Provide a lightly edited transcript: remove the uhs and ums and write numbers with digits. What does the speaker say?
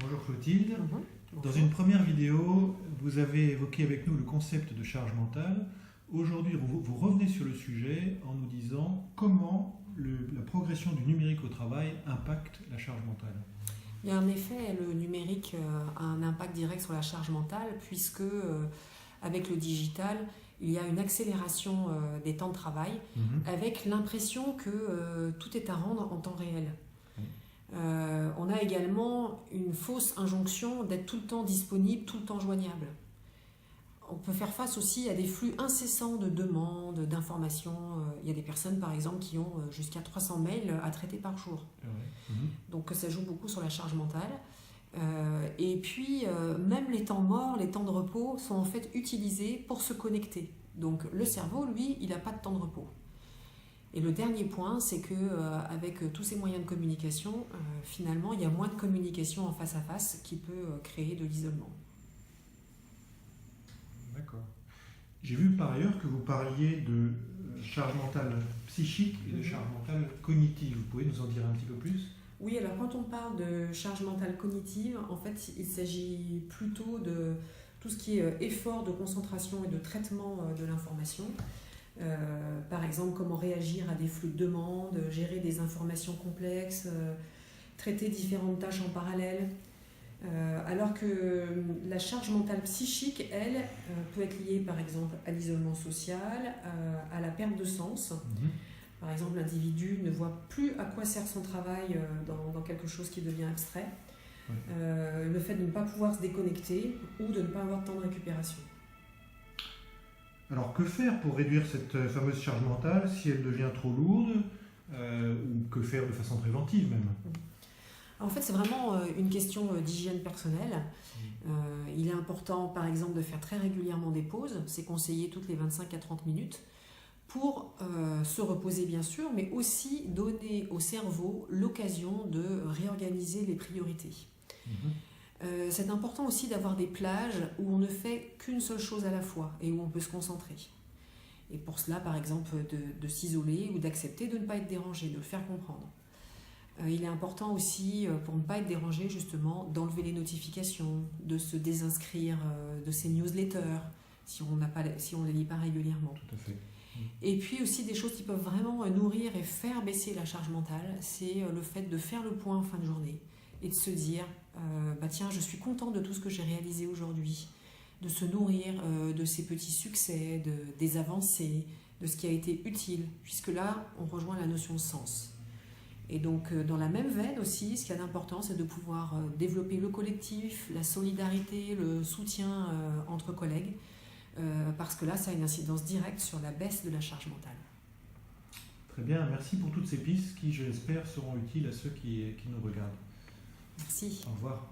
Bonjour Clotilde. Bonjour. Dans une première vidéo, vous avez évoqué avec nous le concept de charge mentale. Aujourd'hui, vous revenez sur le sujet en nous disant comment la progression du numérique au travail impacte la charge mentale. Bien, en effet, le numérique a un impact direct sur la charge mentale puisque avec le digital, il y a une accélération des temps de travail avec l'impression que tout est à rendre en temps réel. On a également une fausse injonction d'être tout le temps disponible, tout le temps joignable. On peut faire face aussi à des flux incessants de demandes, d'informations. Il y a des personnes, par exemple, qui ont jusqu'à 300 mails à traiter par jour. Donc ça joue beaucoup sur la charge mentale. Et puis, même les temps morts, les temps de repos sont en fait utilisés pour se connecter. Donc le cerveau, lui, il n'a pas de temps de repos. Et le dernier point, c'est qu'avec tous ces moyens de communication, finalement, il y a moins de communication en face à face qui peut créer de l'isolement. D'accord. J'ai vu par ailleurs que vous parliez de charge mentale psychique et de charge mentale cognitive. Vous pouvez nous en dire un petit peu plus ? Oui, alors quand on parle de charge mentale cognitive, en fait, il s'agit plutôt de tout ce qui est effort de concentration et de traitement de l'information. Par exemple, comment réagir à des flux de demandes, gérer des informations complexes, traiter différentes tâches en parallèle. Alors que la charge mentale psychique, elle, peut être liée par exemple à l'isolement social, à la perte de sens. Par exemple, l'individu ne voit plus à quoi sert son travail dans quelque chose qui devient abstrait. Le fait de ne pas pouvoir se déconnecter ou de ne pas avoir de temps de récupération. Alors que faire pour réduire cette fameuse charge mentale si elle devient trop lourde ou que faire de façon préventive même ? En fait, c'est vraiment une question d'hygiène personnelle. Il est important, par exemple, de faire très régulièrement des pauses. C'est conseillé toutes les 25 à 30 minutes pour se reposer, bien sûr, mais aussi donner au cerveau l'occasion de réorganiser les priorités. C'est important aussi d'avoir des plages où on ne fait qu'une seule chose à la fois et où on peut se concentrer. Et pour cela, par exemple, de s'isoler ou d'accepter de ne pas être dérangé, de le faire comprendre. Il est important aussi, pour ne pas être dérangé, justement, d'enlever les notifications, de se désinscrire de ces newsletters si on ne les lit pas régulièrement. Tout à fait. Et puis aussi des choses qui peuvent vraiment nourrir et faire baisser la charge mentale, c'est le fait de faire le point en fin de journée et de se dire tiens, je suis content de tout ce que j'ai réalisé aujourd'hui, de se nourrir de ces petits succès, des avancées, de ce qui a été utile, puisque là, on rejoint la notion de sens. Et donc, dans la même veine aussi, ce qu'il y a d'important, c'est de pouvoir développer le collectif, la solidarité, le soutien entre collègues, parce que là, ça a une incidence directe sur la baisse de la charge mentale. Très bien, merci pour toutes ces pistes qui, je l'espère, seront utiles à ceux qui nous regardent. Merci. Au revoir.